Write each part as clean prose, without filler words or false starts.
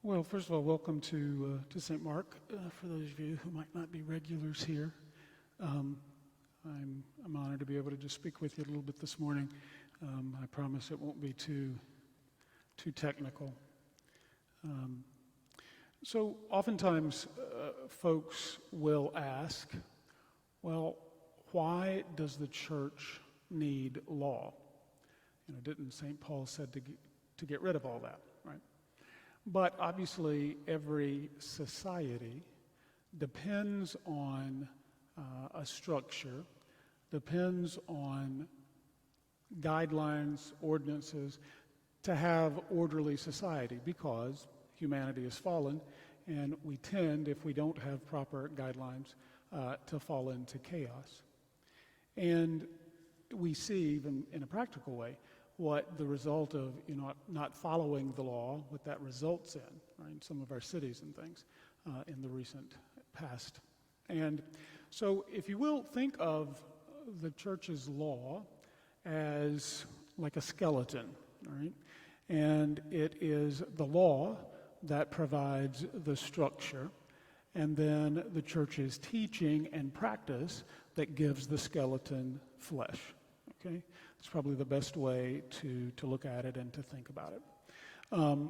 Well, first of all, welcome to St. Mark. For those of you who might not be regulars here, I'm honored to be able to just speak with you a little bit this morning. I promise it won't be too technical. So oftentimes folks will ask, well, why does the church need law? Didn't St. Paul said to get rid of all that, right? But obviously, every society depends on a structure, depends on guidelines, ordinances, to have orderly society, because humanity has fallen, and we tend, if we don't have proper guidelines, to fall into chaos. And we see, even in a practical way, what the result of not following the law, what that results in, right, in some of our cities and things in the recent past. And so, if you will, think of the church's law as like a skeleton, right? And it is the law that provides the structure, and then the church's teaching and practice that gives the skeleton flesh, okay? It's probably the best way to look at it and to think about it.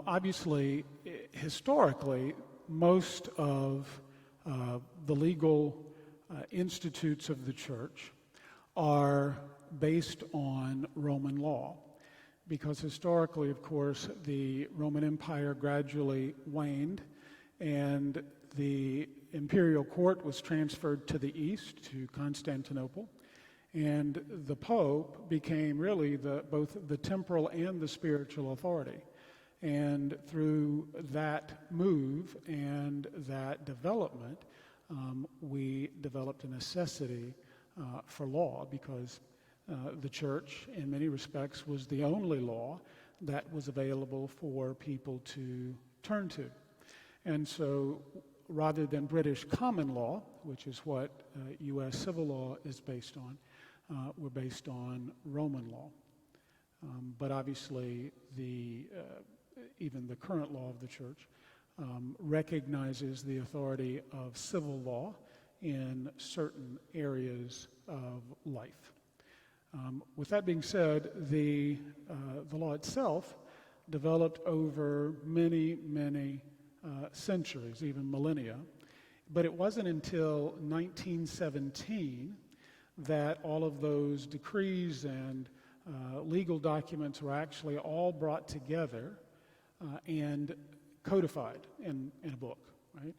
Obviously, historically, most of the legal institutes of the church are based on Roman law, because historically, of course, the Roman Empire gradually waned, and the imperial court was transferred to the east, to Constantinople. And the Pope became really both the temporal and the spiritual authority. And through that move and that development, we developed a necessity for law, because the church, in many respects, was the only law that was available for people to turn to. And so, rather than British common law, which is what U.S. civil law is based on, we're based on Roman law. But obviously, even the current law of the church recognizes the authority of civil law in certain areas of life. With that being said, the law itself developed over many centuries, even millennia. But it wasn't until 1917 that all of those decrees and legal documents were actually all brought together and codified in a book, right?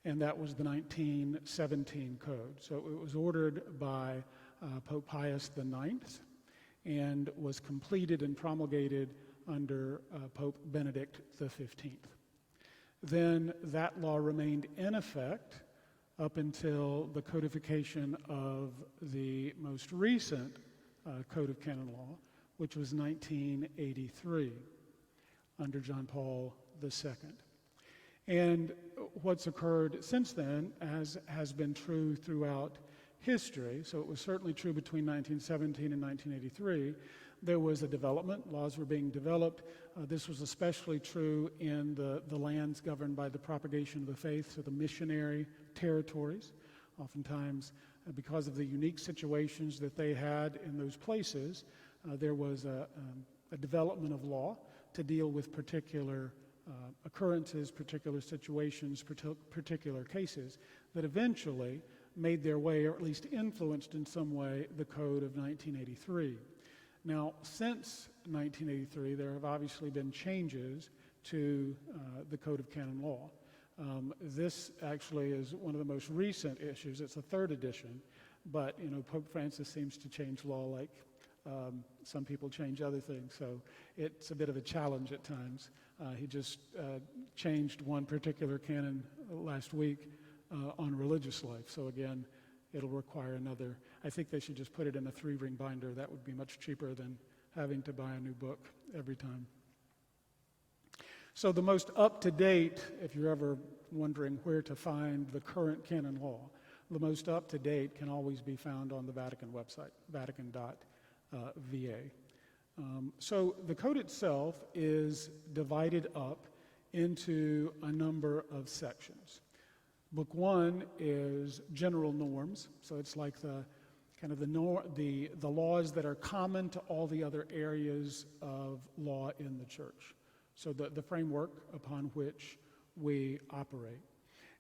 And that was the 1917 Code. So it was ordered by Pope Pius IX and was completed and promulgated under Pope Benedict XV. Then that law remained in effect up until the codification of the most recent Code of Canon Law, which was 1983 under John Paul II. And what's occurred since then, as has been true throughout history, so it was certainly true between 1917 and 1983, there was a development. Laws were being developed. This was especially true in the lands governed by the propagation of the faith, so the missionary territories. Oftentimes, because of the unique situations that they had in those places, there was a development of law to deal with particular occurrences, particular situations, particular cases that eventually made their way, or at least influenced in some way, the Code of 1983. Now, since 1983, there have obviously been changes to the Code of Canon Law. This actually is one of the most recent issues. It's the third edition, but Pope Francis seems to change law like some people change other things, so it's a bit of a challenge at times. He just changed one particular canon last week on religious life, so again, it'll require another. I think they should just put it in a 3-ring binder. That would be much cheaper than having to buy a new book every time. So the most up-to-date, if you're ever wondering where to find the current canon law, the most up-to-date can always be found on the Vatican website, vatican.va. So the code itself is divided up into a number of sections. Book 1 is general norms, so it's like the laws that are common to all the other areas of law in the church. So the framework upon which we operate.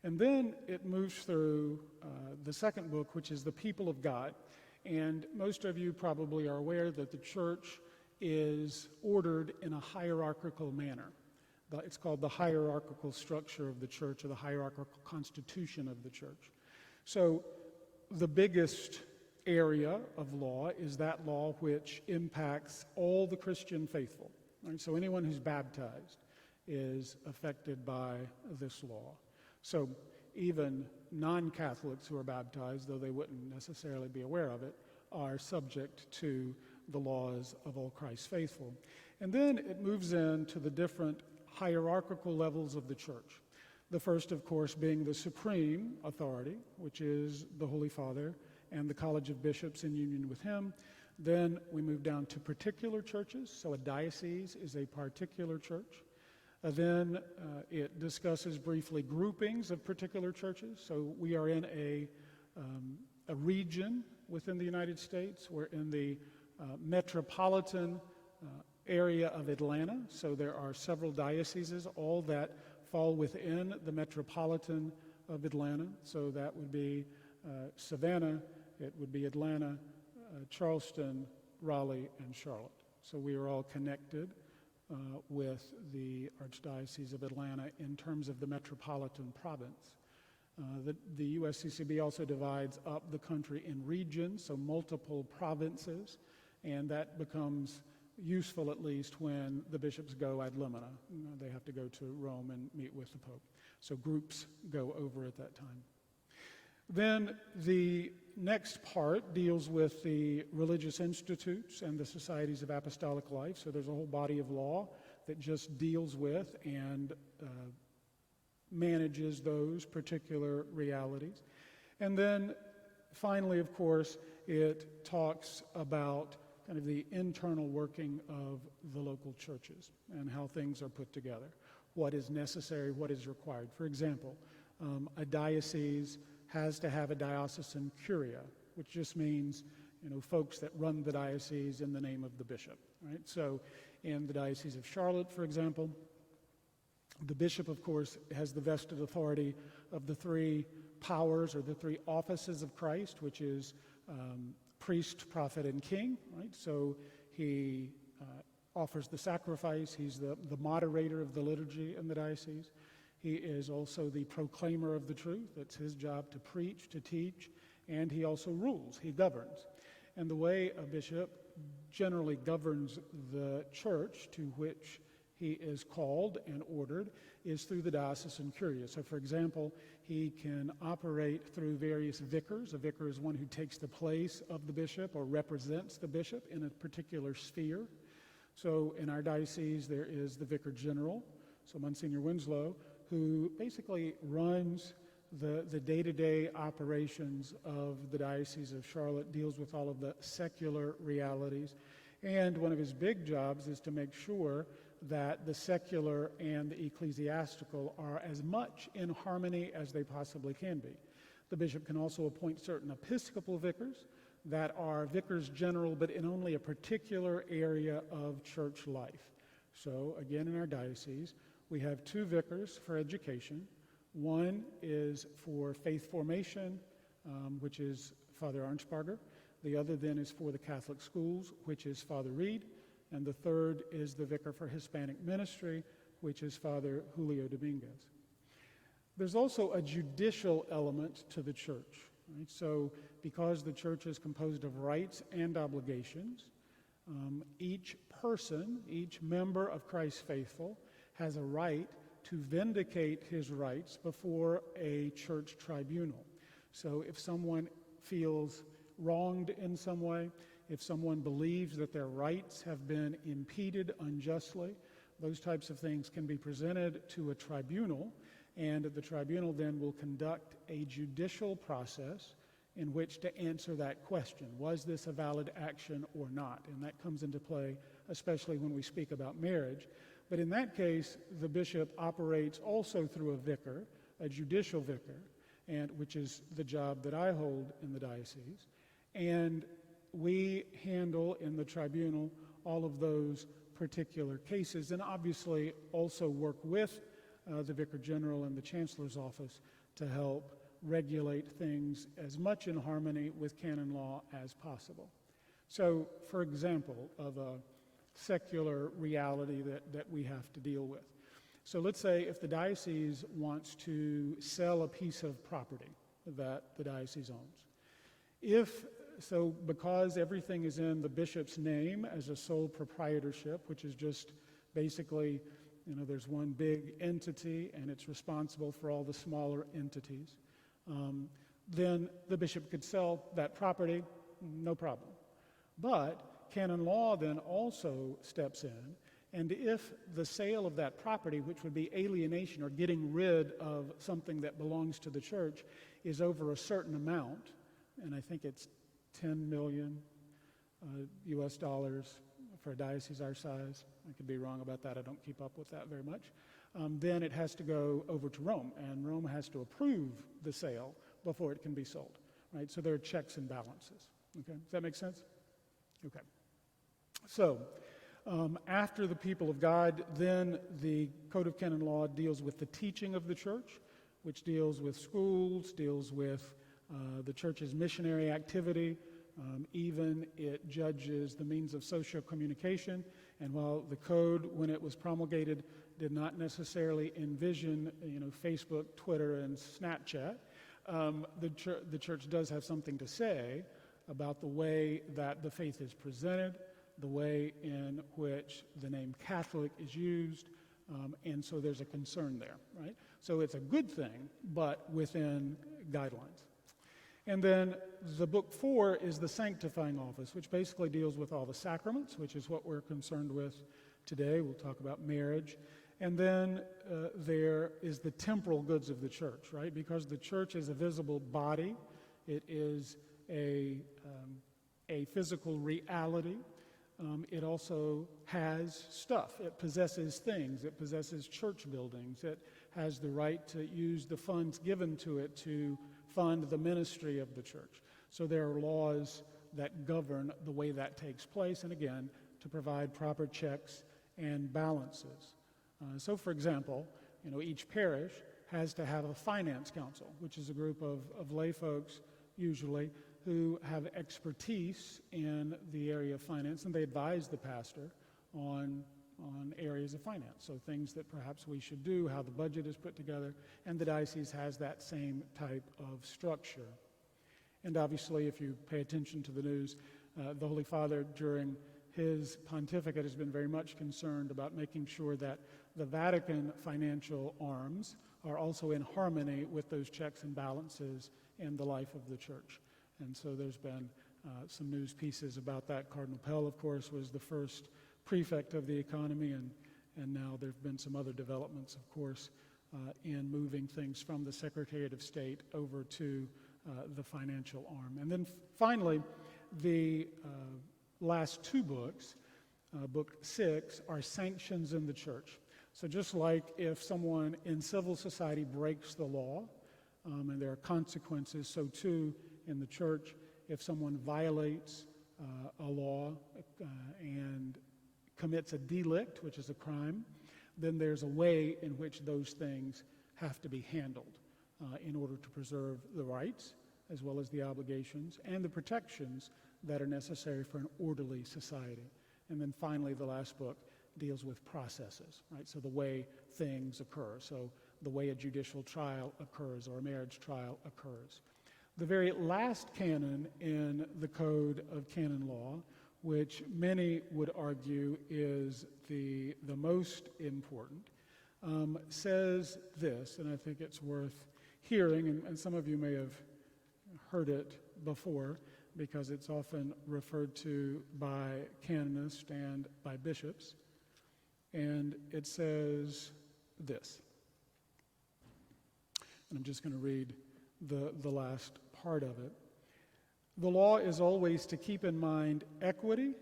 And then it moves through the second book, which is the people of God. And most of you probably are aware that the church is ordered in a hierarchical manner. It's called the hierarchical structure of the church, or the hierarchical constitution of the church. So the biggest area of law is that law which impacts all the Christian faithful. Right? So anyone who's baptized is affected by this law. So even non-Catholics who are baptized, though they wouldn't necessarily be aware of it, are subject to the laws of all Christ's faithful. And then it moves into the different hierarchical levels of the church. The first, of course, being the supreme authority, which is the Holy Father and the College of Bishops in union with him. Then we move down to particular churches. So a diocese is a particular church. Then it discusses briefly groupings of particular churches. So we are in a region within the United States. We're in the metropolitan area of Atlanta. So there are several dioceses, all that fall within the metropolitan of Atlanta. So that would be Savannah, it would be Atlanta, Charleston, Raleigh, and Charlotte. So we are all connected with the Archdiocese of Atlanta in terms of the metropolitan province. The USCCB also divides up the country in regions, so multiple provinces, and that becomes useful at least when the bishops go ad limina. They have to go to Rome and meet with the Pope. So groups go over at that time. Then the next part deals with the religious institutes and the societies of apostolic life. So there's a whole body of law that just deals with and manages those particular realities. And then finally, of course, it talks about kind of the internal working of the local churches and how things are put together, what is necessary, what is required. For example, a diocese has to have a diocesan curia, which just means, folks that run the diocese in the name of the bishop, right? So in the Diocese of Charlotte, for example, the bishop, of course, has the vested authority of the three powers or the three offices of Christ, which is priest, prophet, and king, right? So he offers the sacrifice. He's the moderator of the liturgy in the diocese. He is also the proclaimer of the truth. It's his job to preach, to teach, and he also rules. He governs. And the way a bishop generally governs the church to which he is called and ordered is through the diocesan curia. So, for example, he can operate through various vicars. A vicar is one who takes the place of the bishop or represents the bishop in a particular sphere. So in our diocese, there is the vicar general, so Monsignor Winslow, who basically runs the day-to-day operations of the Diocese of Charlotte, deals with all of the secular realities. And one of his big jobs is to make sure that the secular and the ecclesiastical are as much in harmony as they possibly can be. The bishop can also appoint certain episcopal vicars that are vicars general, but in only a particular area of church life. So again, in our diocese, we have two vicars for education. One is for faith formation, which is Father Arnsparger. The other then is for the Catholic schools, which is Father Reed. And the third is the vicar for Hispanic ministry, which is Father Julio Dominguez. There's also a judicial element to the church. Right? So because the church is composed of rights and obligations, each person, each member of Christ's faithful, has a right to vindicate his rights before a church tribunal. So if someone feels wronged in some way, if someone believes that their rights have been impeded unjustly, those types of things can be presented to a tribunal, and the tribunal then will conduct a judicial process in which to answer that question. Was this a valid action or not? And that comes into play, especially when we speak about marriage. But in that case, the bishop operates also through a vicar, a judicial vicar, and which is the job that I hold in the diocese. And we handle in the tribunal all of those particular cases, and obviously also work with the Vicar General and the Chancellor's Office to help regulate things as much in harmony with canon law as possible. So, for example, of a secular reality that we have to deal with. So let's say if the diocese wants to sell a piece of property that the diocese owns. Because everything is in the bishop's name as a sole proprietorship, which is just basically, there's one big entity and it's responsible for all the smaller entities, then the bishop could sell that property, no problem. But canon law then also steps in, and if the sale of that property, which would be alienation or getting rid of something that belongs to the church, is over a certain amount, and I think it's 10 million US dollars for a diocese our size. I could be wrong about that. I don't keep up with that very much. Then it has to go over to Rome, and Rome has to approve the sale before it can be sold, right? So there are checks and balances, okay? Does that make sense? Okay. So, after the people of God, then the Code of Canon Law deals with the teaching of the church, which deals with schools, deals with the church's missionary activity, even it judges the means of social communication. And while the code, when it was promulgated, did not necessarily envision, Facebook, Twitter, and Snapchat, the church does have something to say about the way that the faith is presented, the way in which the name Catholic is used, and so there's a concern there, right? So it's a good thing, but within guidelines. And then the book 4 is the Sanctifying Office, which basically deals with all the sacraments, which is what we're concerned with today. We'll talk about marriage. And then there is the temporal goods of the church, right? Because the church is a visible body. It is a physical reality. It also has stuff. It possesses things. It possesses church buildings. It has the right to use the funds given to it to fund the ministry of the church. So there are laws that govern the way that takes place, and again, to provide proper checks and balances. So for example, each parish has to have a finance council, which is a group of lay folks, usually, who have expertise in the area of finance, and they advise the pastor on areas of finance. So things that perhaps we should do, how the budget is put together, and the diocese has that same type of structure. And obviously, if you pay attention to the news, the Holy Father, during his pontificate, has been very much concerned about making sure that the Vatican financial arms are also in harmony with those checks and balances in the life of the church. And so there's been some news pieces about that. Cardinal Pell, of course, was the first prefect of the economy, and now there have been some other developments, of course, in moving things from the Secretariat of State over to the financial arm. And then finally, the last two books, book 6, are sanctions in the church. So just like if someone in civil society breaks the law, and there are consequences, so too in the church, if someone violates a law and commits a delict, which is a crime, then there's a way in which those things have to be handled in order to preserve the rights as well as the obligations and the protections that are necessary for an orderly society. And then finally, the last book deals with processes, right? So the way things occur, so the way a judicial trial occurs or a marriage trial occurs. The very last canon in the Code of Canon Law, which many would argue is the most important, says this, and I think it's worth hearing, and some of you may have heard it before because it's often referred to by canonists and by bishops, and it says this. And I'm just going to read the last part of it. The law is always to keep in mind equity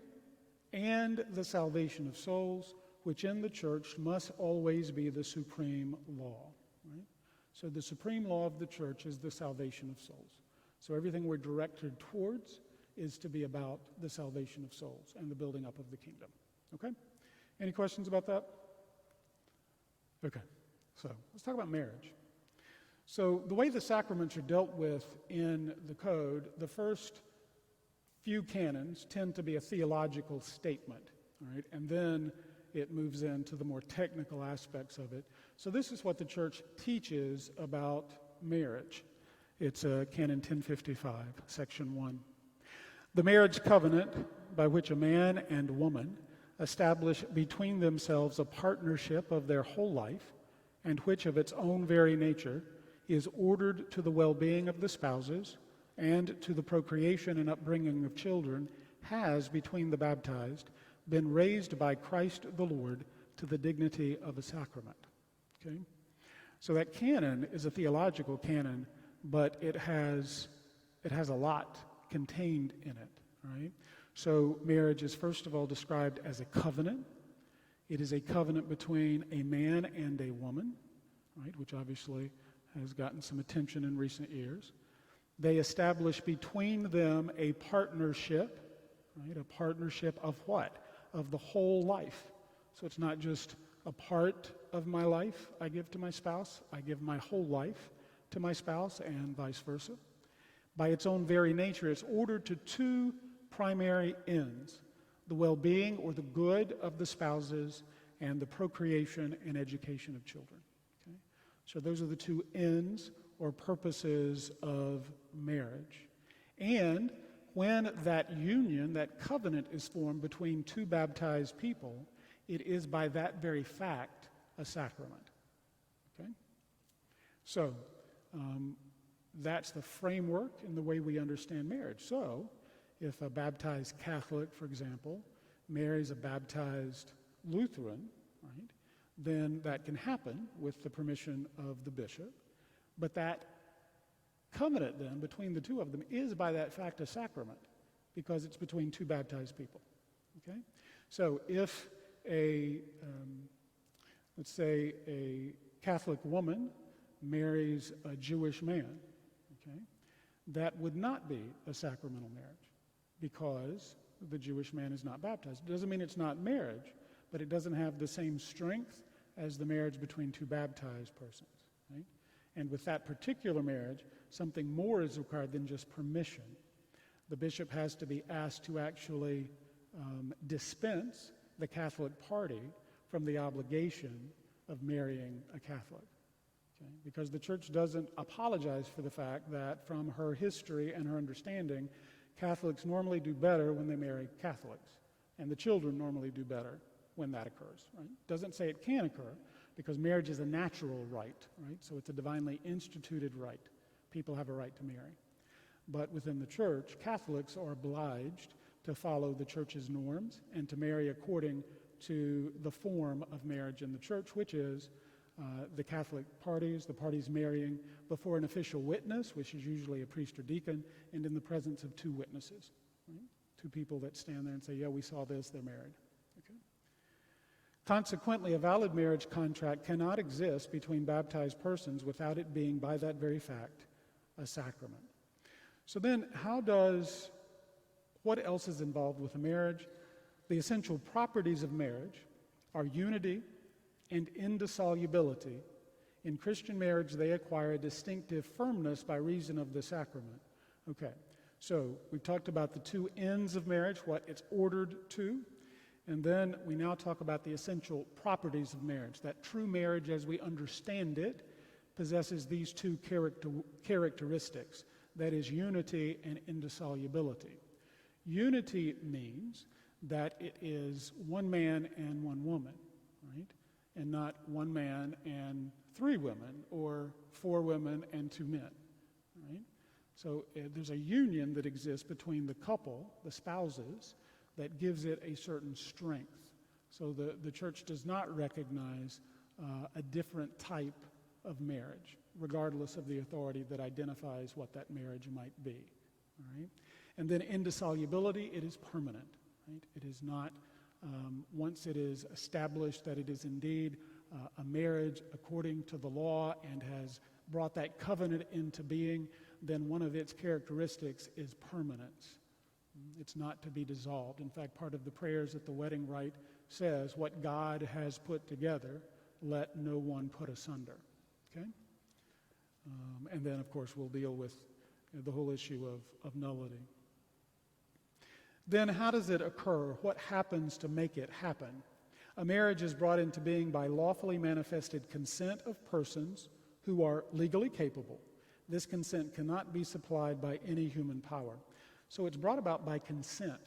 and the salvation of souls which in the church must always be the supreme law, right? So the supreme law of the church is the salvation of souls. So everything we're directed towards is to be about the salvation of souls and the building up of the kingdom. Okay? Any questions about that? Okay, so let's talk about marriage. So the way the sacraments are dealt with in the code, the first few canons tend to be a theological statement, all right? And then it moves into the more technical aspects of it. So this is what the church teaches about marriage. It's Canon 1055, Section 1. The marriage covenant by which a man and woman establish between themselves a partnership of their whole life, and which of its own very nature is ordered to the well-being of the spouses and to the procreation and upbringing of children, has, between the baptized, been raised by Christ the Lord to the dignity of a sacrament. Okay? So that canon is a theological canon, but it has a lot contained in it, right? So marriage is first of all described as a covenant. It is a covenant between a man and a woman, right, which obviously has gotten some attention in recent years. They establish between them a partnership, right, a partnership of what? Of the whole life. So it's not just a part of my life I give to my spouse, I give my whole life to my spouse and vice versa. By its own very nature, it's ordered to two primary ends: the well-being or the good of the spouses and the procreation and education of children. Okay? So those are the two ends or purposes of marriage. And when that union, that covenant is formed between two baptized people, it is by that very fact a sacrament. Okay? So that's the framework in the way we understand marriage. So if a baptized Catholic, for example, marries a baptized Lutheran, right, then that can happen with the permission of the bishop. But that covenant then between the two of them is by that fact a sacrament because it's between two baptized people. Okay? So if let's say a Catholic woman marries a Jewish man, okay, that would not be a sacramental marriage because the Jewish man is not baptized. It doesn't mean it's not marriage, but it doesn't have the same strength as the marriage between two baptized persons, right? And with that particular marriage, something more is required than just permission. The bishop has to be asked to actually dispense the Catholic party from the obligation of marrying a Catholic. Okay? Because the church doesn't apologize for the fact that from her history and her understanding, Catholics normally do better when they marry Catholics, and the children normally do better when that occurs. Right? Doesn't say it can occur, because marriage is a natural right, right? So it's a divinely instituted right. People have a right to marry. But within the church, Catholics are obliged to follow the church's norms and to marry according to the form of marriage in the church, which is the Catholic parties, the parties marrying before an official witness, which is usually a priest or deacon, and in the presence of two witnesses, right? Two people that stand there and say, yeah, we saw this, they're married. Okay? Consequently, a valid marriage contract cannot exist between baptized persons without it being, by that very fact, a sacrament. So then, what else is involved with a marriage? The essential properties of marriage are unity and indissolubility. In Christian marriage, they acquire a distinctive firmness by reason of the sacrament. Okay, so we've talked about the two ends of marriage, what it's ordered to, and then we now talk about the essential properties of marriage. That true marriage, as we understand it, possesses these two characteristics, that is, unity and indissolubility. Unity means that it is one man and one woman, right? And not one man and three women, or four women and two men, right? So there's a union that exists between the couple, the spouses, that gives it a certain strength. So the church does not recognize a different type of marriage, regardless of the authority that identifies what that marriage might be, all right? And then indissolubility, it is permanent, right? It is not once it is established that it is indeed a marriage according to the law and has brought that covenant into being, then one of its characteristics is permanence. It's not to be dissolved. In fact, part of the prayers at the wedding rite says, what God has put together, let no one put asunder. Okay? And then, of course, we'll deal with the whole issue of nullity. Then how does it occur? What happens to make it happen? A marriage is brought into being by lawfully manifested consent of persons who are legally capable. This consent cannot be supplied by any human power. So it's brought about by consent.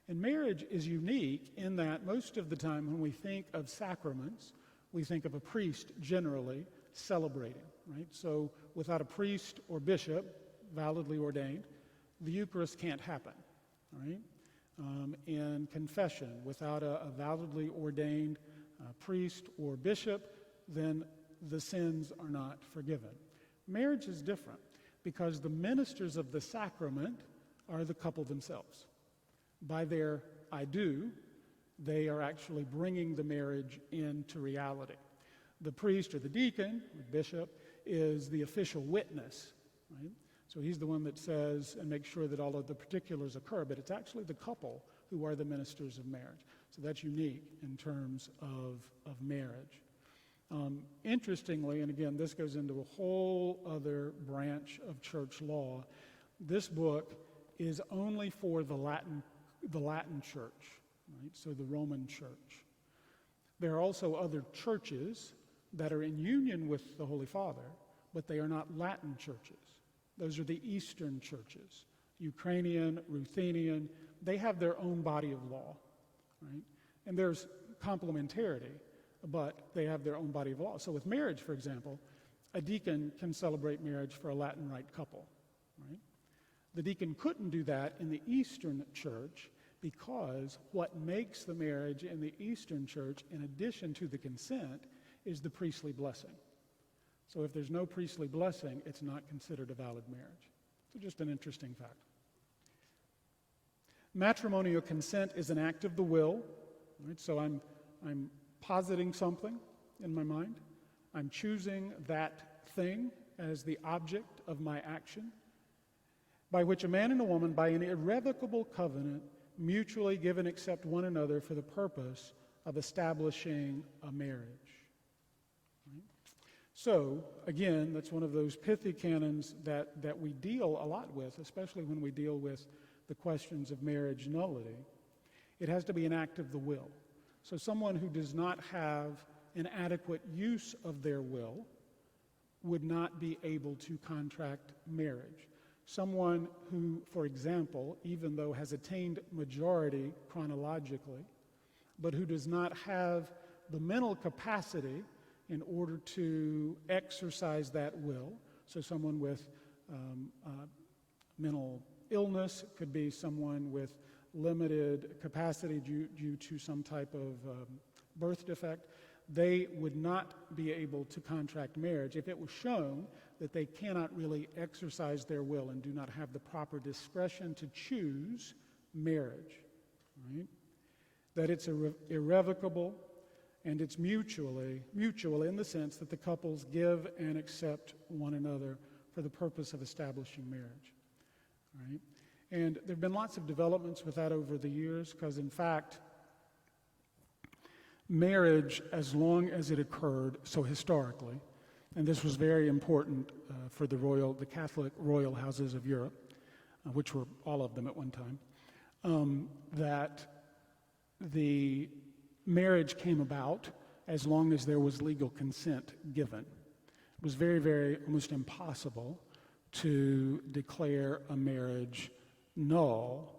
And marriage is unique in that most of the time when we think of sacraments, we think of a priest generally celebrating, right? So without a priest or bishop validly ordained, the Eucharist can't happen, right? In confession, without a validly ordained priest or bishop, then the sins are not forgiven. Marriage is different because the ministers of the sacrament are the couple themselves. By their I do, they are actually bringing the marriage into reality. The priest or the deacon, or bishop, is the official witness, right? So he's the one that says and makes sure that all of the particulars occur, but it's actually the couple who are the ministers of marriage. So that's unique in terms of marriage. Interestingly, and again, this goes into a whole other branch of church law, this book is only for the Latin church, right? So the Roman church. There are also other churches that are in union with the Holy Father, but they are not Latin churches. Those are the Eastern churches, Ukrainian, Ruthenian. They have their own body of law, right? And there's complementarity, but they have their own body of law. So with marriage, for example, a deacon can celebrate marriage for a Latin rite couple, right? The deacon couldn't do that in the Eastern church because what makes the marriage in the Eastern church, in addition to the consent, is the priestly blessing. So if there's no priestly blessing, it's not considered a valid marriage. So just an interesting fact. Matrimonial consent is an act of the will, right? So I'm positing something in my mind. I'm choosing that thing as the object of my action, by which a man and a woman, by an irrevocable covenant, mutually give and accept one another for the purpose of establishing a marriage. Right? So, again, that's one of those pithy canons that we deal a lot with, especially when we deal with the questions of marriage nullity. It has to be an act of the will. So someone who does not have an adequate use of their will would not be able to contract marriage. Someone who, for example, even though has attained majority chronologically, but who does not have the mental capacity in order to exercise that will, so someone with mental illness, it could be someone with limited capacity due to some type of birth defect, they would not be able to contract marriage if it was shown that they cannot really exercise their will and do not have the proper discretion to choose marriage, right? That it's irrevocable and it's mutual in the sense that the couples give and accept one another for the purpose of establishing marriage, right? And there have been lots of developments with that over the years because, in fact, marriage, as long as it occurred, so historically, and this was very important for the Catholic royal houses of Europe, which were all of them at one time, that the marriage came about as long as there was legal consent given. It was very, very almost impossible to declare a marriage null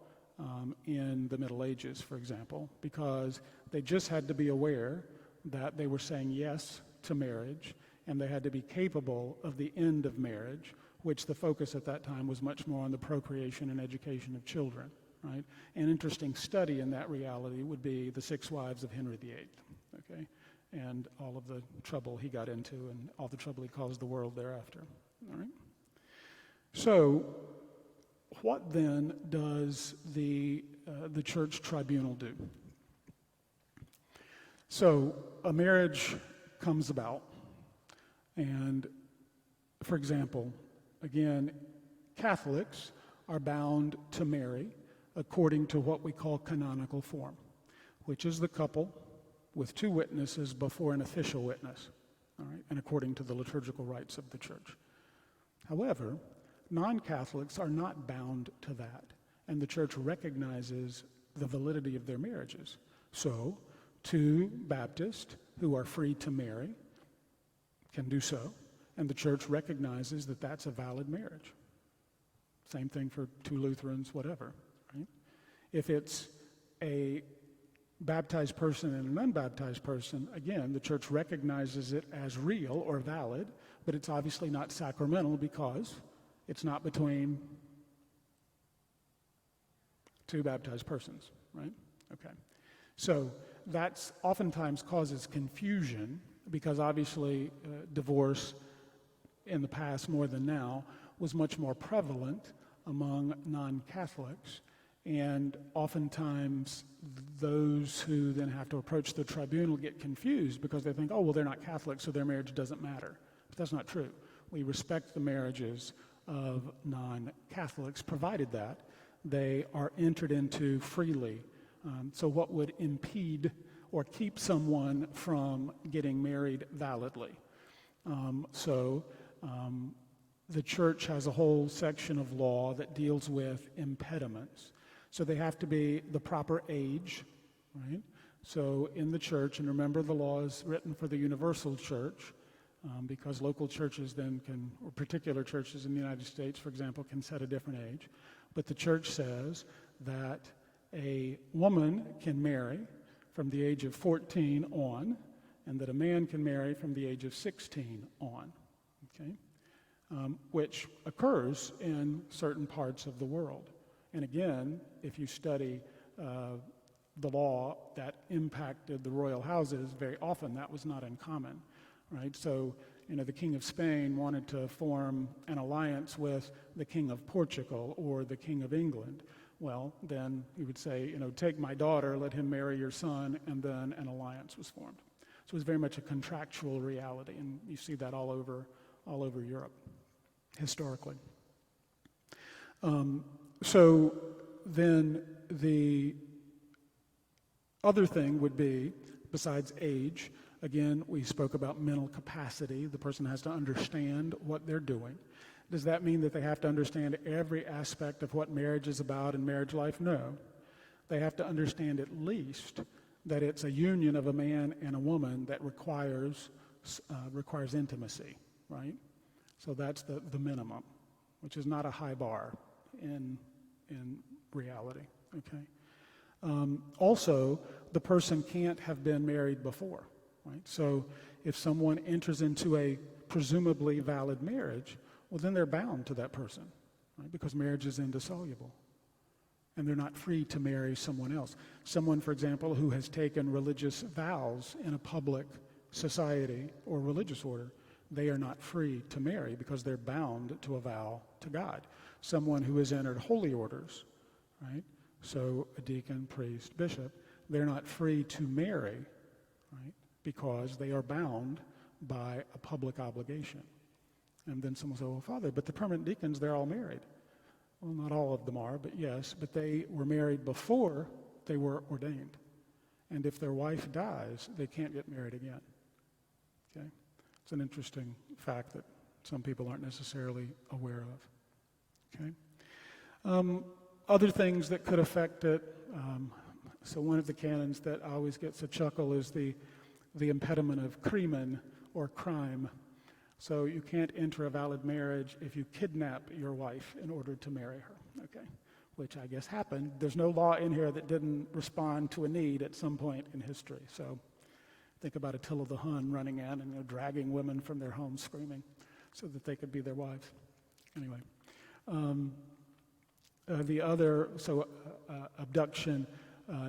in the Middle Ages, for example, because they just had to be aware that they were saying yes to marriage, and they had to be capable of the end of marriage, which the focus at that time was much more on the procreation and education of children, right? An interesting study in that reality would be the 6 wives of Henry VIII, okay? And all of the trouble he got into and all the trouble he caused the world thereafter, all right? So, what then does the church tribunal do? So a marriage comes about, and for example, again, Catholics are bound to marry according to what we call canonical form, which is the couple with two witnesses before an official witness, all right, and according to the liturgical rites of the church. However, non-Catholics are not bound to that, and the church recognizes the validity of their marriages. So, two Baptists who are free to marry can do so, and the church recognizes that that's a valid marriage. Same thing for two Lutherans, whatever, right? If it's a baptized person and an unbaptized person, again, the church recognizes it as real or valid, but it's obviously not sacramental because it's not between two baptized persons, right? Okay. So that's oftentimes causes confusion because obviously divorce in the past more than now was much more prevalent among non-Catholics, and oftentimes those who then have to approach the tribunal get confused because they think, oh, well, they're not Catholic, so their marriage doesn't matter. But that's not true. We respect the marriages of non-Catholics, provided that they are entered into freely. So what would impede or keep someone from getting married validly? The church has a whole section of law that deals with impediments. So they have to be the proper age, right? So in the church, and remember the law is written for the universal church, because local churches then can, or particular churches in the United States, for example, can set a different age. But the church says that a woman can marry from the age of 14 on, and that a man can marry from the age of 16 on, okay? Which occurs in certain parts of the world. And again, if you study the law that impacted the royal houses, very often that was not uncommon, right? So, the King of Spain wanted to form an alliance with the King of Portugal or the King of England. Well, then he would say, take my daughter, let him marry your son, and then an alliance was formed. So it was very much a contractual reality, and you see that all over Europe, historically. So then the other thing would be, besides age, again, we spoke about mental capacity. The person has to understand what they're doing. Does that mean that they have to understand every aspect of what marriage is about in marriage life? No. They have to understand at least that it's a union of a man and a woman that requires intimacy, right? So that's the minimum, which is not a high bar in reality, okay? Also, the person can't have been married before, right? So if someone enters into a presumably valid marriage, well, then they're bound to that person, right? Because marriage is indissoluble. And they're not free to marry someone else. Someone, for example, who has taken religious vows in a public society or religious order, they are not free to marry because they're bound to a vow to God. Someone who has entered holy orders, right? So a deacon, priest, bishop, they're not free to marry, right? Because they are bound by a public obligation. And then someone will say, well, Father, but the permanent deacons, they're all married. Well, not all of them are, but yes, but they were married before they were ordained. And if their wife dies, they can't get married again. Okay? It's an interesting fact that some people aren't necessarily aware of. Okay? Other things that could affect it, so one of the canons that always gets a chuckle is the impediment of crimen, or crime. So you can't enter a valid marriage if you kidnap your wife in order to marry her, okay? Which I guess happened. There's no law in here that didn't respond to a need at some point in history. So think about Attila the Hun running in and dragging women from their homes screaming so that they could be their wives. Anyway, abduction,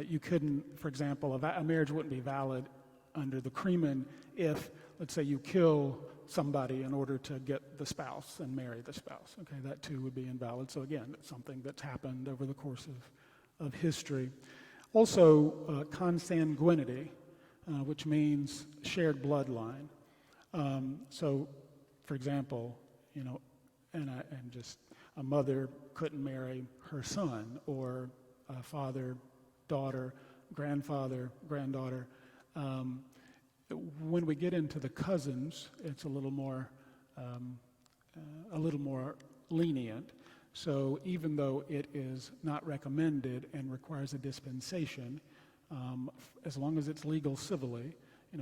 you couldn't, for example, a marriage wouldn't be valid under the crimen if, let's say, you kill somebody in order to get the spouse and marry the spouse. Okay, that too would be invalid. So again, it's something that's happened over the course of history. Also, consanguinity. which means shared bloodline. So, for example, and just a mother couldn't marry her son, or a father, daughter, grandfather, granddaughter. When we get into the cousins, it's a little more lenient. So even though it is not recommended and requires a dispensation, as long as it's legal civilly,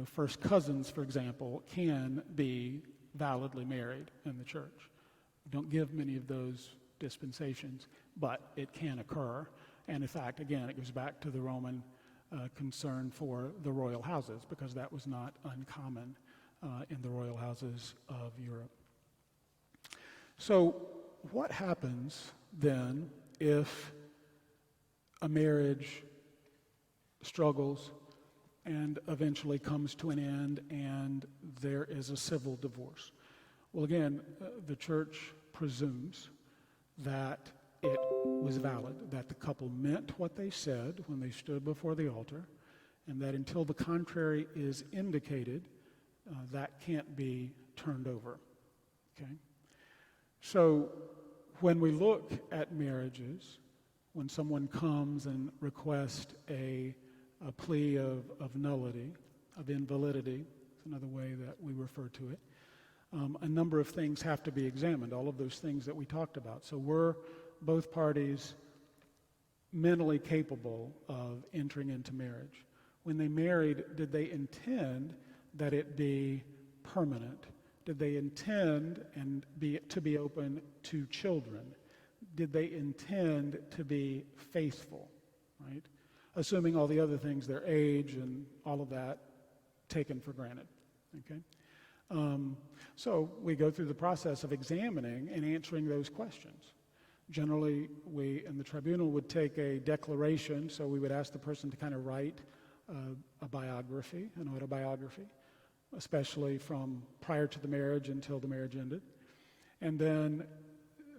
first cousins, for example, can be validly married in the church. We don't give many of those dispensations, but it can occur. And in fact, again, it goes back to the Roman concern for the royal houses, because that was not uncommon in the royal houses of Europe. So what happens then if a marriage struggles and eventually comes to an end and there is a civil divorce? Well, again, the church presumes that it was valid, that the couple meant what they said when they stood before the altar, and that until the contrary is indicated, that can't be turned over. Okay? So when we look at marriages, when someone comes and requests a plea of nullity, of invalidity, it's another way that we refer to it, a number of things have to be examined, all of those things that we talked about. So were both parties mentally capable of entering into marriage? When they married, did they intend that it be permanent? Did they intend to be open to children? Did they intend to be faithful, right? Assuming all the other things, their age and all of that, taken for granted, okay? So we go through the process of examining and answering those questions. Generally, we in the tribunal would take a declaration, so we would ask the person to kind of write a biography, an autobiography, especially from prior to the marriage until the marriage ended. And then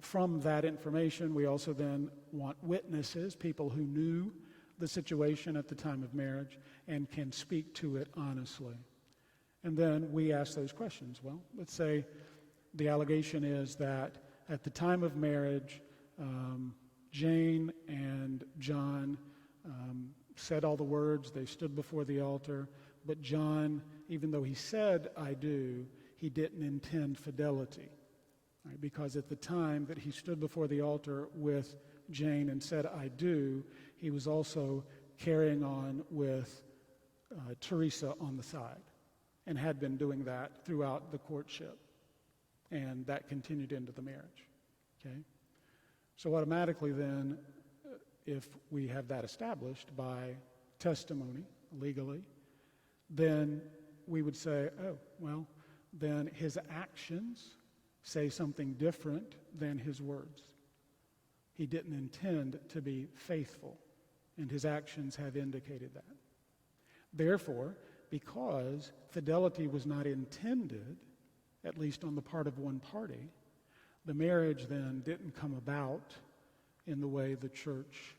from that information, we also then want witnesses, people who knew the situation at the time of marriage and can speak to it honestly. And then we ask those questions. Well, let's say the allegation is that at the time of marriage, Jane and John said all the words, they stood before the altar, but John, even though he said, "I do," he didn't intend fidelity. Right? Because at the time that he stood before the altar with Jane and said, "I do," he was also carrying on with Teresa on the side, and had been doing that throughout the courtship. And that continued into the marriage. Okay? So automatically then, if we have that established by testimony, legally, then we would say, oh, well, then his actions say something different than his words. He didn't intend to be faithful, and his actions have indicated that. Therefore, because fidelity was not intended, at least on the part of one party, the marriage then didn't come about in the way the church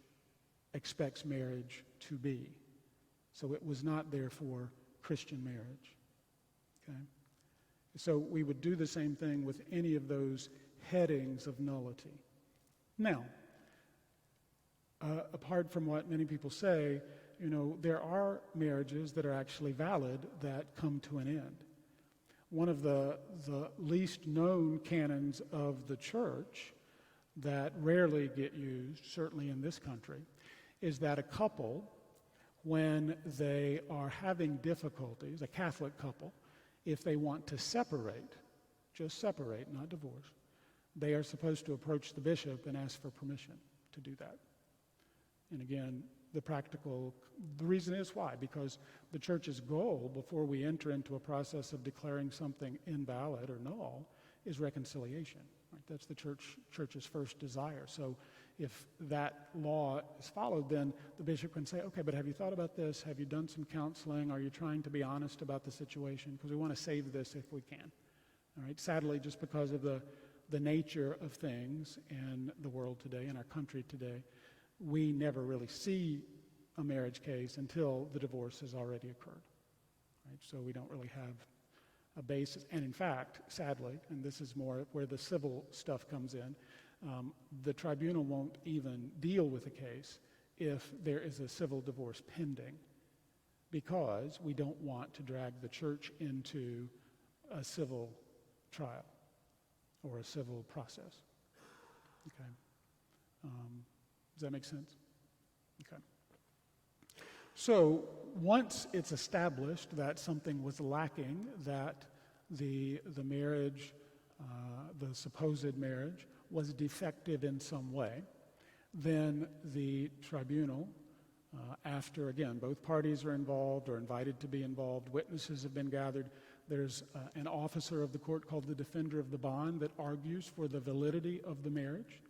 expects marriage to be. So it was not, therefore, Christian marriage. Okay? So we would do the same thing with any of those headings of nullity. Now, apart from what many people say, there are marriages that are actually valid that come to an end. One of the least known canons of the church that rarely get used, certainly in this country, is that a couple, when they are having difficulties, a Catholic couple, if they want to separate, just separate, not divorce, they are supposed to approach the bishop and ask for permission to do that. And again, the reason is why? Because the church's goal before we enter into a process of declaring something invalid or null is reconciliation. Right? That's the church's first desire. So if that law is followed, then the bishop can say, okay, but have you thought about this? Have you done some counseling? Are you trying to be honest about the situation? Because we want to save this if we can. All right. Sadly, just because of the nature of things in the world today, in our country today, we never really see a marriage case until the divorce has already occurred. right? So we don't really have a basis. And in fact, sadly, and this is more where the civil stuff comes in, the tribunal won't even deal with a case if there is a civil divorce pending, because we don't want to drag the church into a civil trial or a civil process. Okay. Does that make sense? Okay. So once it's established that something was lacking, that the marriage, the supposed marriage, was defective in some way, then the tribunal, after, again, both parties are involved or invited to be involved, witnesses have been gathered, there's an officer of the court called the defender of the bond that argues for the validity of the marriage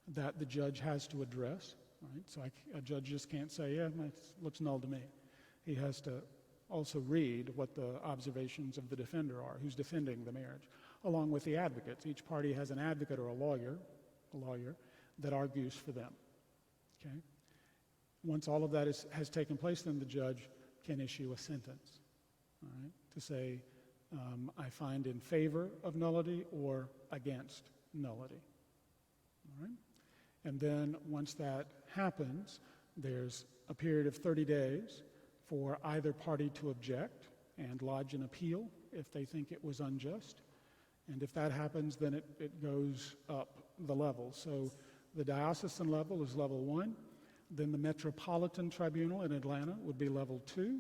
that the judge has to address. Right? So a judge just can't say, yeah, it looks null to me. He has to also read what the observations of the defender are, who's defending the marriage, along with the advocates. Each party has an advocate or a lawyer that argues for them. Okay? Once all of that has taken place, then the judge can issue a sentence, all right, to say, I find in favor of nullity or against nullity. All right? And then once that happens, there's a period of 30 days for either party to object and lodge an appeal if they think it was unjust. And if that happens, then it goes up the level. So the diocesan level is level 1. Then the Metropolitan Tribunal in Atlanta would be level 2.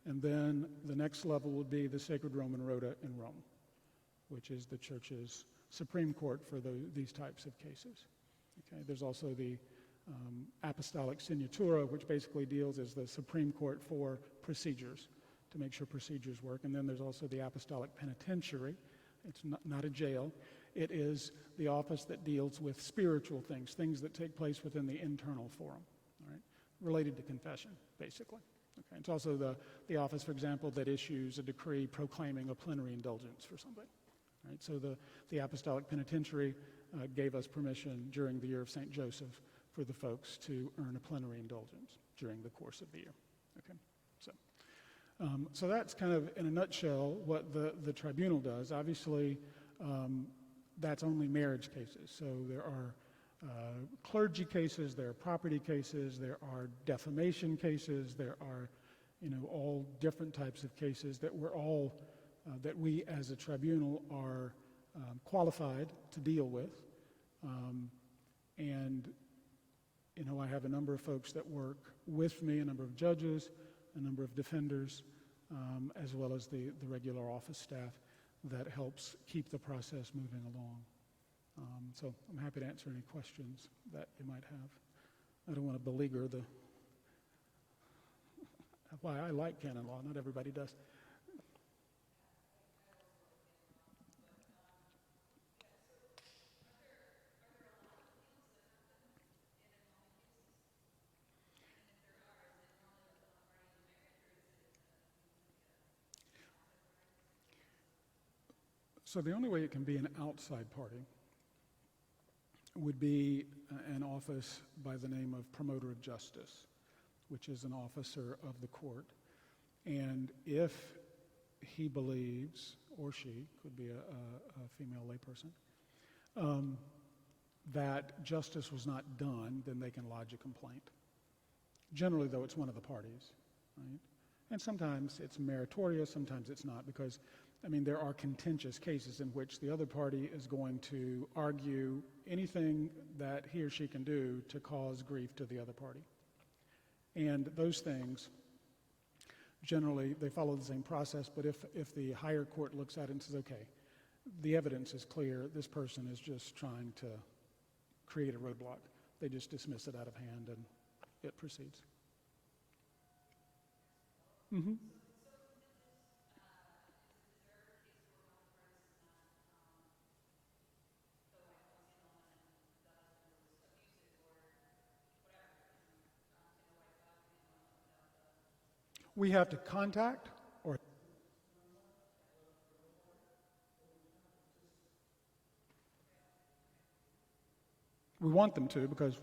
And then the next level would be the Sacred Roman Rota in Rome, which is the Church's Supreme Court for these types of cases. Okay, there's also the Apostolic Signatura, which basically deals as the Supreme Court for procedures, to make sure procedures work. And then there's also the Apostolic Penitentiary. It's not a jail. It is the office that deals with spiritual things that take place within the internal forum, all right, related to confession, basically. Okay, it's also the office, for example, that issues a decree proclaiming a plenary indulgence for somebody. Right? So the Apostolic Penitentiary gave us permission during the year of St. Joseph for the folks to earn a plenary indulgence during the course of the year. Okay, so that's kind of, in a nutshell, what the tribunal does. Obviously, that's only marriage cases. So there are clergy cases, there are property cases, there are defamation cases, there are, all different types of cases that that we as a tribunal are qualified to deal with. And I have a number of folks that work with me, a number of judges, a number of defenders, as well as the regular office staff that helps keep the process moving along. So I'm happy to answer any questions that you might have. I don't want to beleaguer why I like canon law. Not everybody does. So the only way it can be an outside party would be an office by the name of Promoter of Justice, which is an officer of the court. And if he believes, or she, could be a female layperson, that justice was not done, then they can lodge a complaint. Generally, though, it's one of the parties, right? And sometimes it's meritorious, sometimes it's not, because there are contentious cases in which the other party is going to argue anything that he or she can do to cause grief to the other party. And those things, generally, they follow the same process, but if the higher court looks at it and says, okay, the evidence is clear, this person is just trying to create a roadblock, they just dismiss it out of hand and it proceeds. Mm-hmm. We have to contact, or we want them to, because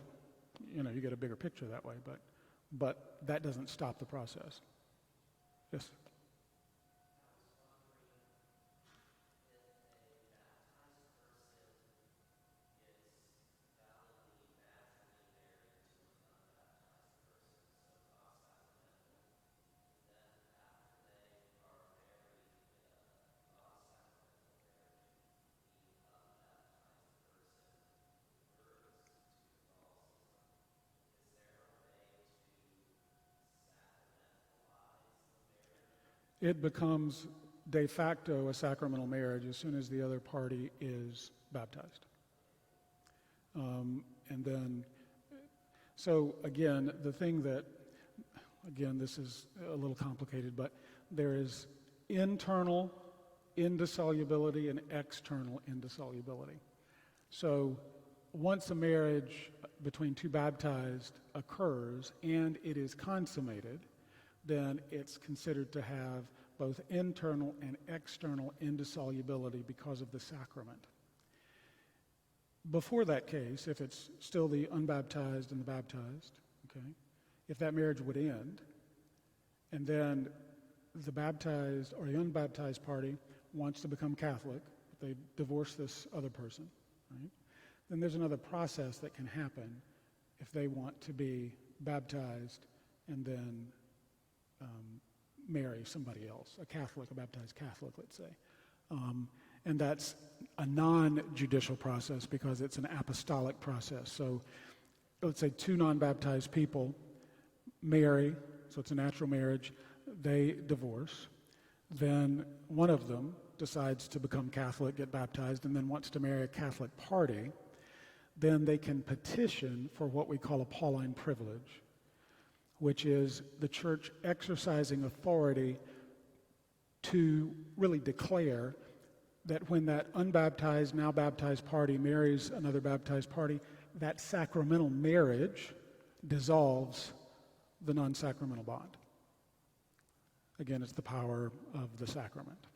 you get a bigger picture that way, but that doesn't stop the process. Yes? It becomes de facto a sacramental marriage as soon as the other party is baptized. And then, so again, the thing that, again, this is a little complicated, but there is internal indissolubility and external indissolubility. So once a marriage between two baptized occurs and it is consummated, then it's considered to have both internal and external indissolubility because of the sacrament. Before that case, if it's still the unbaptized and the baptized, okay, if that marriage would end, and then the baptized or the unbaptized party wants to become Catholic, they divorce this other person, right? Then there's another process that can happen if they want to be baptized and then marry somebody else, a Catholic, a baptized Catholic, let's say. And that's a non-judicial process because it's an apostolic process. So let's say two non-baptized people marry, so it's a natural marriage, they divorce, then one of them decides to become Catholic, get baptized, and then wants to marry a Catholic party, then they can petition for what we call a Pauline privilege, which is the church exercising authority to really declare that when that unbaptized, now baptized party marries another baptized party, that sacramental marriage dissolves the non-sacramental bond. Again, it's the power of the sacrament.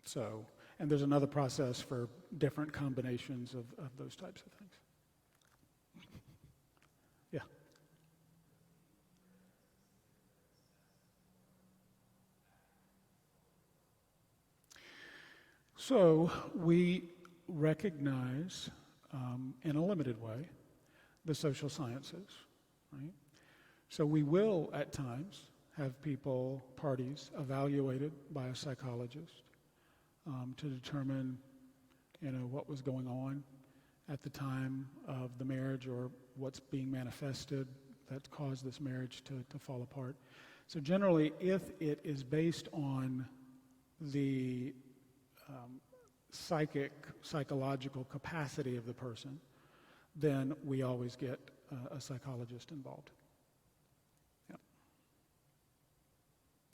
So, and there's another process for different combinations of those types of things. Yeah. So we recognize, in a limited way, the social sciences, right? So we will, at times, have people, parties, evaluated by a psychologist to determine, what was going on at the time of the marriage or what's being manifested that caused this marriage to fall apart. So generally, if it is based on the psychological capacity of the person, then we always get a psychologist involved. Yeah.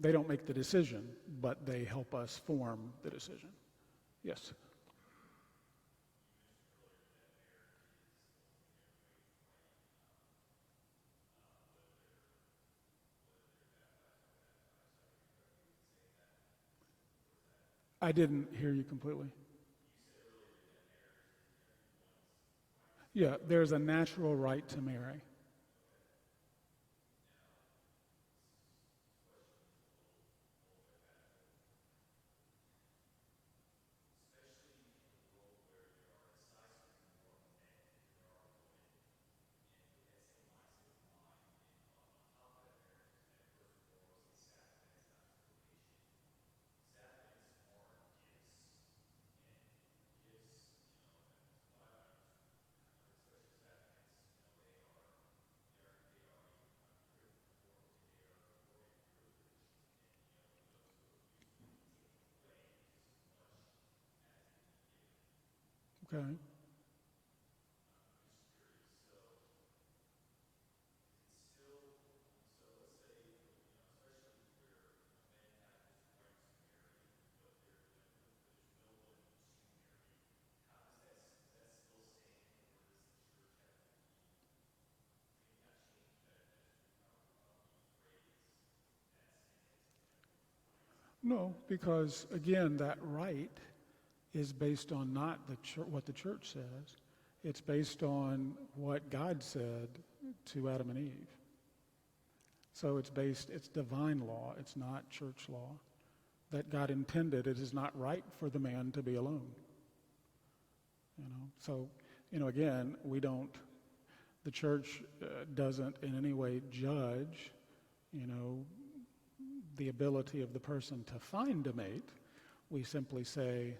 They don't make the decision, but they help us form the decision. Yes? I didn't hear you completely. Yeah, there's a natural right to marry. Okay. No, because again, that right is based on not what the church says. It's based on what God said to Adam and Eve. So it's divine law. It's not church law. That God intended, it is not right for the man to be alone. So, again, the church doesn't in any way judge, the ability of the person to find a mate. We simply say,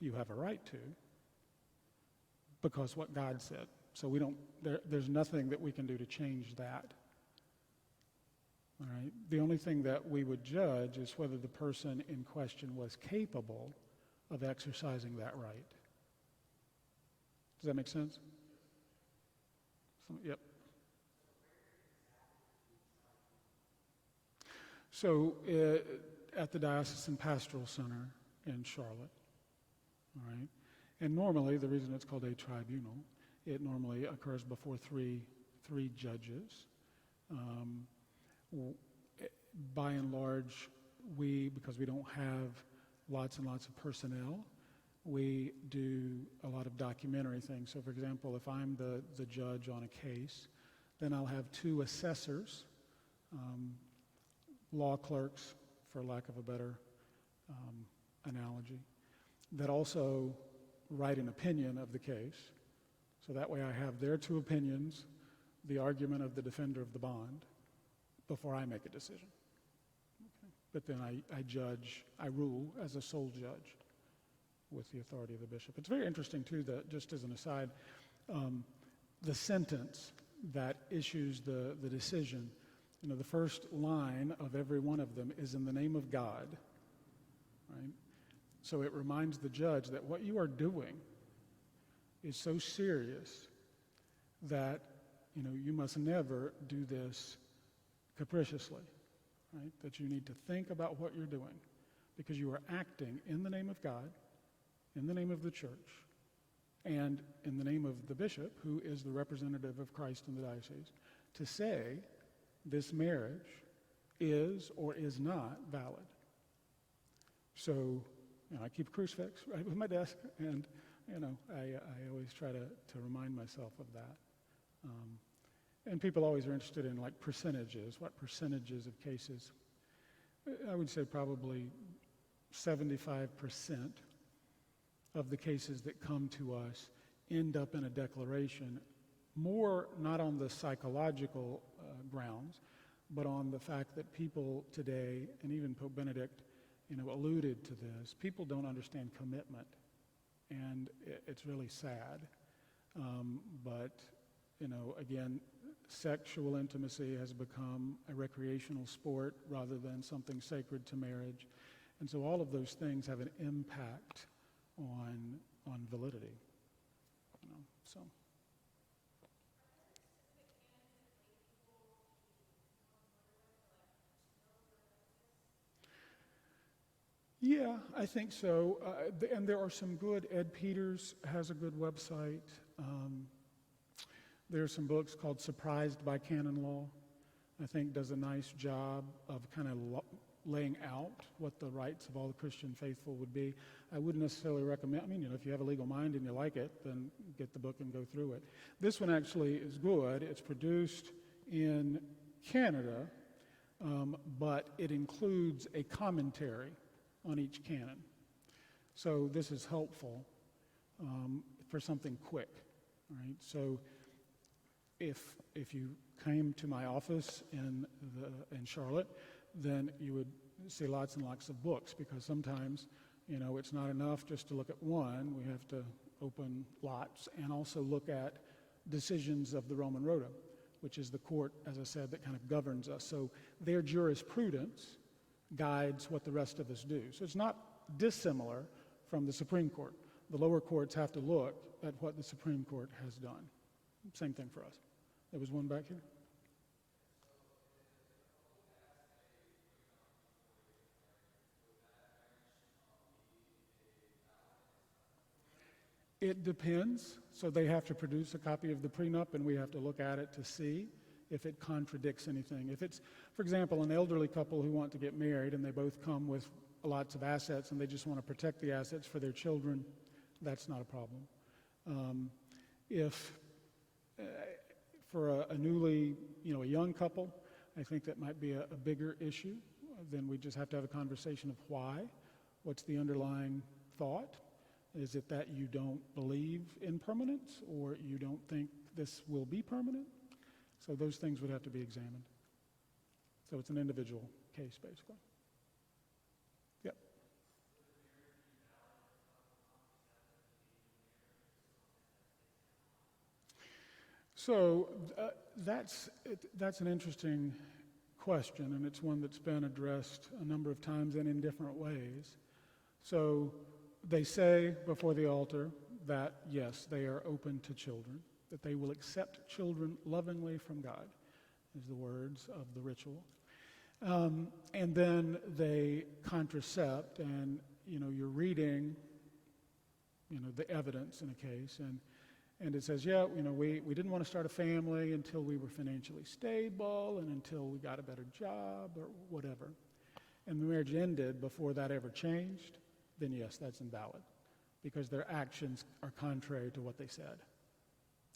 you have a right to, because what God said. So there's nothing that we can do to change that. All right? The only thing that we would judge is whether the person in question was capable of exercising that right. Does that make sense? Yep. So at the Diocesan Pastoral Center in Charlotte, all right? And normally, the reason it's called a tribunal, it normally occurs before three judges. By and large, because we don't have lots and lots of personnel, we do a lot of documentary things. So for example, if I'm the judge on a case, then I'll have two assessors, law clerks, for lack of a better analogy, that also write an opinion of the case. So that way I have their two opinions, the argument of the defender of the bond, before I make a decision. Okay. But then I rule as a sole judge with the authority of the bishop. It's very interesting too that, just as an aside, the sentence that issues the decision, the first line of every one of them is in the name of God, right? So it reminds the judge that what you are doing is so serious that, you must never do this capriciously, right? That you need to think about what you're doing because you are acting in the name of God, in the name of the church, and in the name of the bishop, who is the representative of Christ in the diocese, to say this marriage is or is not valid. So, I keep a crucifix right with my desk, and, I always try to remind myself of that. And people always are interested in, percentages. What percentages of cases? I would say probably 75% of the cases that come to us end up in a declaration, more not on the psychological grounds, but on the fact that people today, and even Pope Benedict, alluded to this, people don't understand commitment, and it's really sad. But, again, sexual intimacy has become a recreational sport rather than something sacred to marriage. And so all of those things have an impact on validity. So. Yeah, I think so. And there are some good, Ed Peters has a good website. There are some books called Surprised by Canon Law, I think does a nice job of kind of laying out what the rights of all the Christian faithful would be. I wouldn't necessarily recommend, if you have a legal mind and you like it, then get the book and go through it. This one actually is good. It's produced in Canada, but it includes a commentary on each canon. So this is helpful for something quick, right? So if you came to my office in Charlotte, then you would see lots and lots of books, because sometimes, it's not enough just to look at one. We have to open lots and also look at decisions of the Roman Rota, which is the court, as I said, that kind of governs us. So their jurisprudence guides what the rest of us do. So it's not dissimilar from the Supreme Court. The lower courts have to look at what the Supreme Court has done. Same thing for us. There was one back here. It depends. So they have to produce a copy of the prenup, and we have to look at it to see if it contradicts anything. If it's, for example, an elderly couple who want to get married and they both come with lots of assets and they just want to protect the assets for their children, that's not a problem. If for a newly, a young couple, I think that might be a bigger issue. Then we just have to have a conversation of why. What's the underlying thought? Is it that you don't believe in permanence, or you don't think this will be permanent? So those things would have to be examined. So it's an individual case, basically. Yep. So that's an interesting question, and it's one that's been addressed a number of times and in different ways. So they say before the altar that, yes, they are open to children, that they will accept children lovingly from God, is the words of the ritual. And then they contracept, and, you're reading, the evidence in a case, and it says, we didn't want to start a family until we were financially stable and until we got a better job or whatever. And the marriage ended before that ever changed, then yes, that's invalid, because their actions are contrary to what they said,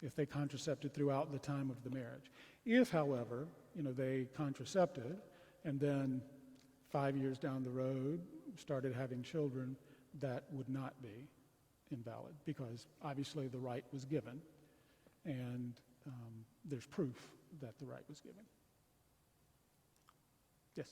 if they contracepted throughout the time of the marriage. If, however, they contracepted and then 5 years down the road started having children, that would not be invalid, because obviously the right was given, and there's proof that the right was given. Yes?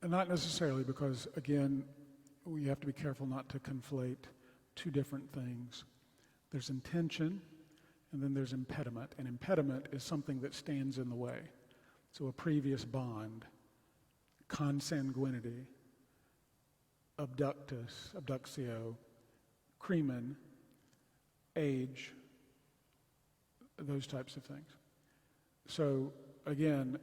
Not necessarily, because, again, we have to be careful not to conflate two different things. There's intention, and then there's impediment. And impediment is something that stands in the way. So a previous bond, consanguinity, abductio, crimen, age, those types of things. So, again,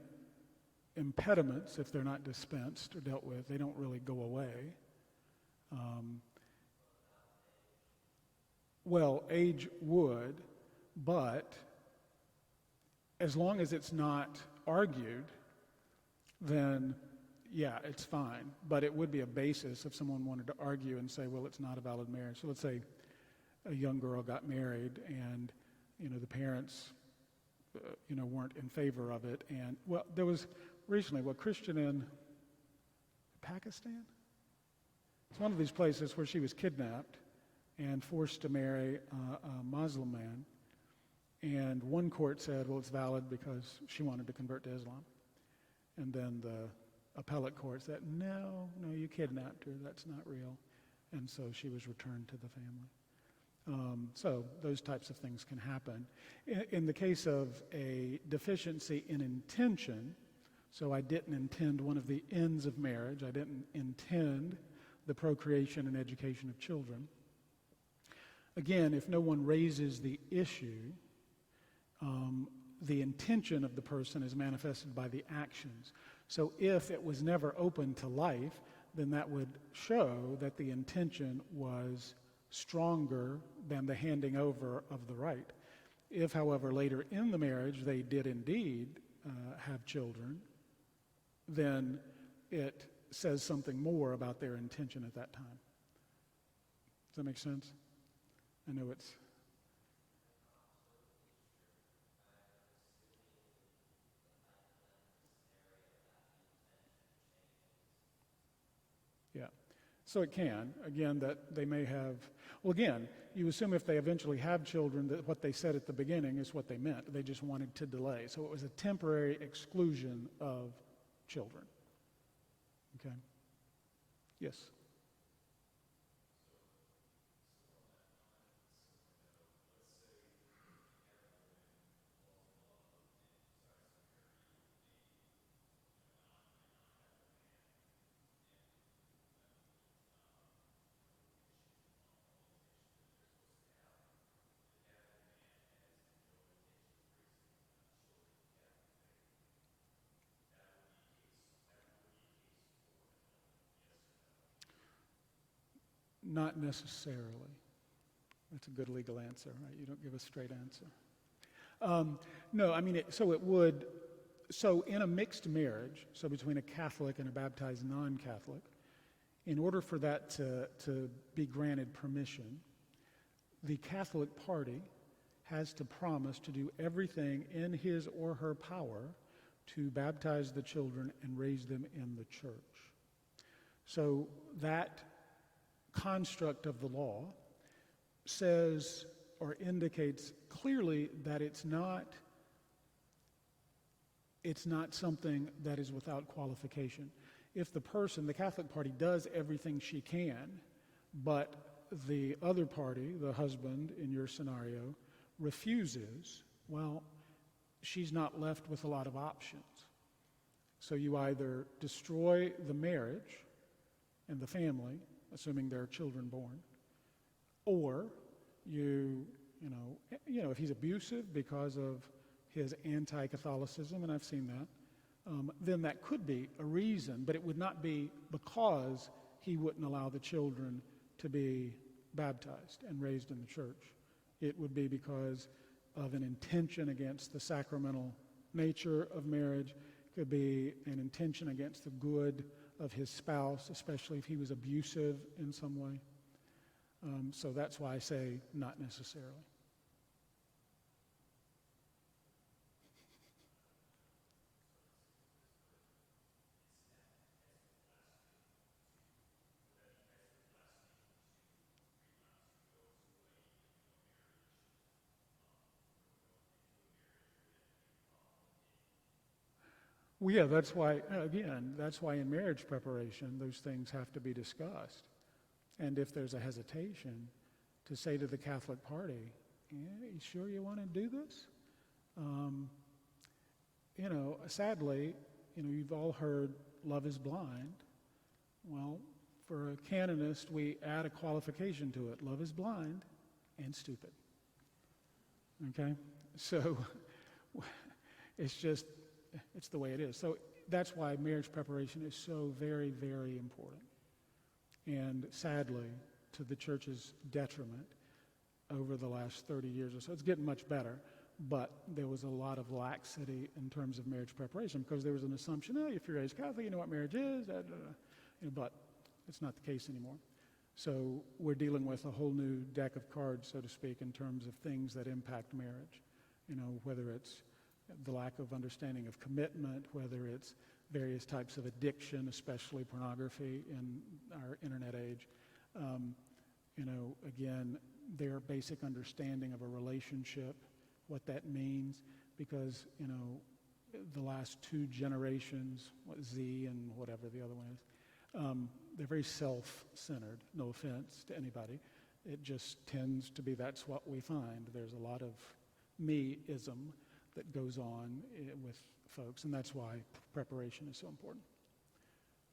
impediments, if they're not dispensed or dealt with, they don't really go away. Well, age would, but as long as it's not argued, then yeah, it's fine. But it would be a basis if someone wanted to argue and say, well, it's not a valid marriage. So let's say a young girl got married and, the parents, weren't in favor of it. And, well, there was recently, Christian in Pakistan? It's one of these places where she was kidnapped and forced to marry a Muslim man. And one court said, well, it's valid because she wanted to convert to Islam. And then the appellate court said, no, you kidnapped her. That's not real. And so she was returned to the family. So those types of things can happen. In the case of a deficiency in intention, so I didn't intend one of the ends of marriage, I didn't intend the procreation and education of children. Again, if no one raises the issue, the intention of the person is manifested by the actions. So if it was never open to life, then that would show that the intention was stronger than the handing over of the right. If, however, later in the marriage they did indeed have children, then it says something more about their intention at that time. Does that make sense? I know it's... Yeah. So it can, again, that they may have... Well, again, you assume if they eventually have children that what they said at the beginning is what they meant. They just wanted to delay. So it was a temporary exclusion of children. Okay? Yes? Not necessarily. That's a good legal answer, right? You don't give a straight answer. No, I mean, so in a mixed marriage, so between a Catholic and a baptized non-Catholic, in order for that to be granted permission, the Catholic party has to promise to do everything in his or her power to baptize the children and raise them in the church. So that construct of the law says or indicates clearly that it's not something that is without qualification. If the Catholic party does everything she can, but the other party, the husband in your scenario, refuses, well, she's not left with a lot of options. So you either destroy the marriage and the family, assuming there are children born, or if he's abusive because of his anti-Catholicism, and I've seen that, then that could be a reason, but it would not be because he wouldn't allow the children to be baptized and raised in the church. It would be because of an intention against the sacramental nature of marriage. It could be an intention against the good of his spouse, especially if he was abusive in some way. So that's why I say not necessarily. Well, yeah, that's why in marriage preparation, those things have to be discussed. And if there's a hesitation, to say to the Catholic party, yeah, you sure you want to do this? Sadly, you've all heard love is blind. Well, for a canonist, we add a qualification to it. Love is blind and stupid. Okay? So it's the way it is. So that's why marriage preparation is so very, very important. And sadly, to the church's detriment, over the last 30 years or so, it's getting much better, but there was a lot of laxity in terms of marriage preparation because there was an assumption, if you're raised Catholic, you know what marriage is, but it's not the case anymore. So we're dealing with a whole new deck of cards, so to speak, in terms of things that impact marriage, whether it's the lack of understanding of commitment, whether it's various types of addiction, especially pornography in our internet age. Again, their basic understanding of a relationship, what that means, because, the last two generations, Z and whatever the other one is, they're very self-centered, no offense to anybody. It just tends to be that's what we find. There's a lot of me-ism that goes on with folks, and that's why preparation is so important,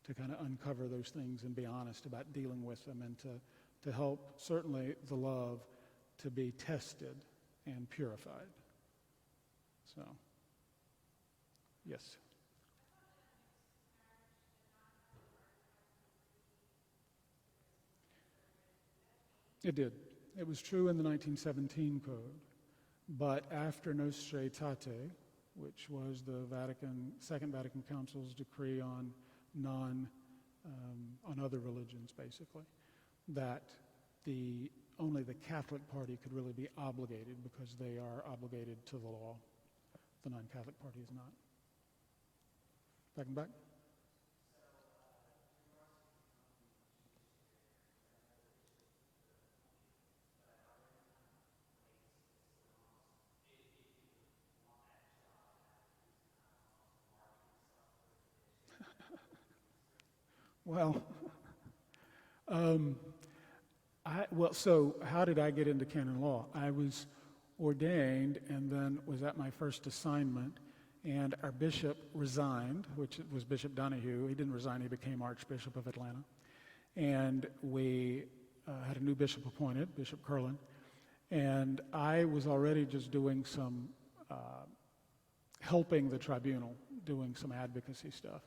to kind of uncover those things and be honest about dealing with them and to help, certainly, the love to be tested and purified. So, yes. It did. It was true in the 1917 code. But after Nostra Aetate, which was the Second Vatican Council's decree on other religions, basically, that only the Catholic party could really be obligated because they are obligated to the law. The non-Catholic party is not. Back and back. Well, so how did I get into canon law? I was ordained and then was at my first assignment, and our bishop resigned, which was Bishop Donahue. He didn't resign, he became Archbishop of Atlanta. And we had a new bishop appointed, Bishop Curlin, and I was already just doing some helping the tribunal, doing some advocacy stuff.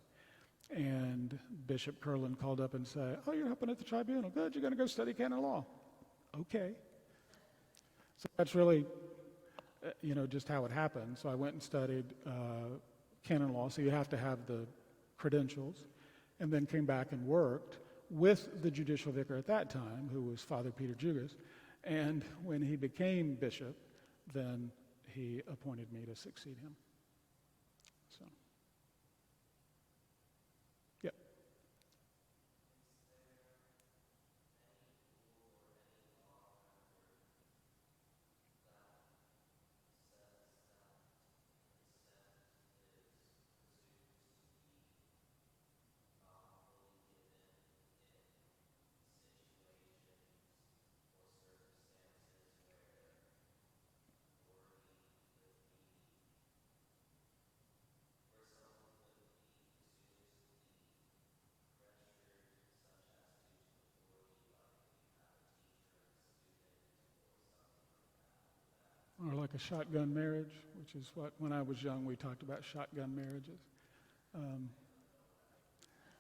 And Bishop Curlin called up and said, "Oh, you're helping at the tribunal. Good, you're going to go study canon law." Okay. So that's really, just how it happened. So I went and studied canon law. So you have to have the credentials. And then came back and worked with the judicial vicar at that time, who was Father Peter Jugas. And when he became bishop, then he appointed me to succeed him. So, yeah. Or like a shotgun marriage, which is what, when I was young, we talked about shotgun marriages.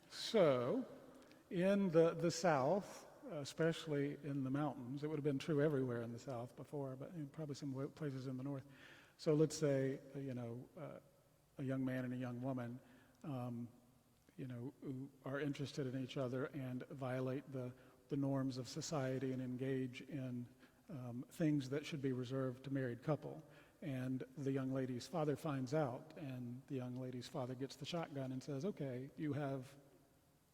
So, in the South, especially in the mountains, it would have been true everywhere in the South before, but probably some places in the North. So let's say, a young man and a young woman, who are interested in each other and violate the norms of society and engage in things that should be reserved to married couple. And the young lady's father finds out, and the young lady's father gets the shotgun and says, okay, you have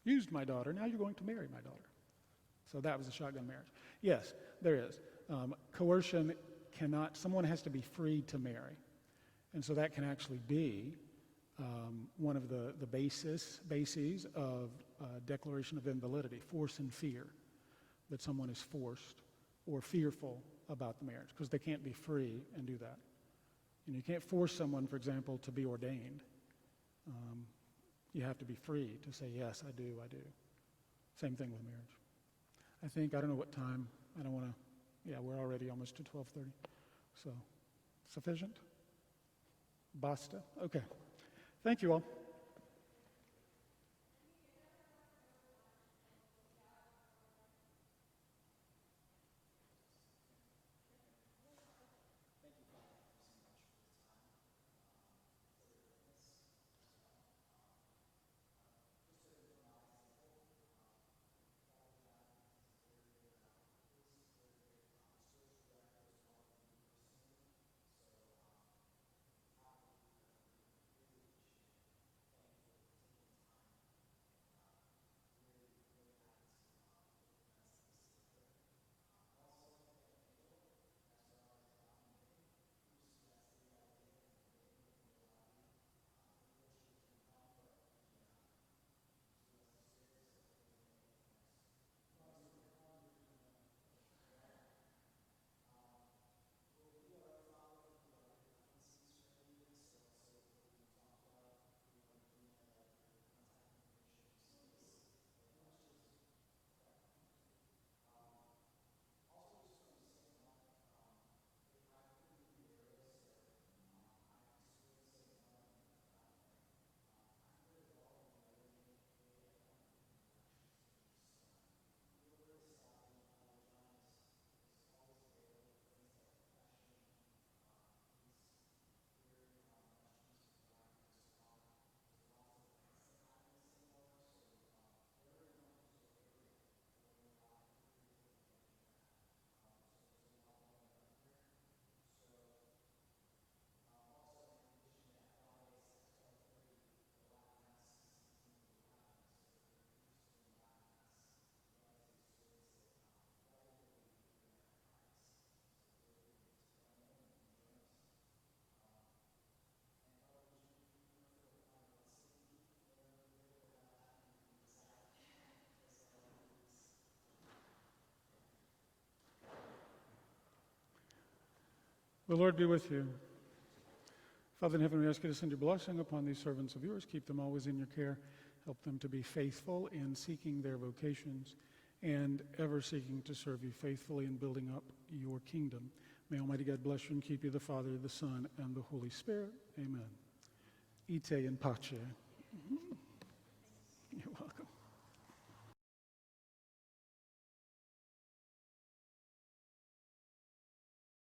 used my daughter, now you're going to marry my daughter. So that was a shotgun marriage. Yes, there is. Coercion cannot, someone has to be free to marry. And so that can actually be one of the bases of declaration of invalidity, force and fear, that someone is forced or fearful about the marriage, because they can't be free and do that. You can't force someone, for example, to be ordained. You have to be free to say, yes, I do. Same thing with marriage. I don't know what time, I don't want to, we're already almost to 12:30. So, sufficient? Basta? Okay. Thank you all. The Lord be with you. Father in heaven, we ask you to send your blessing upon these servants of yours. Keep them always in your care. Help them to be faithful in seeking their vocations and ever seeking to serve you faithfully in building up your kingdom. May Almighty God bless you and keep you, the Father, the Son, and the Holy Spirit. Amen. Ite in pace.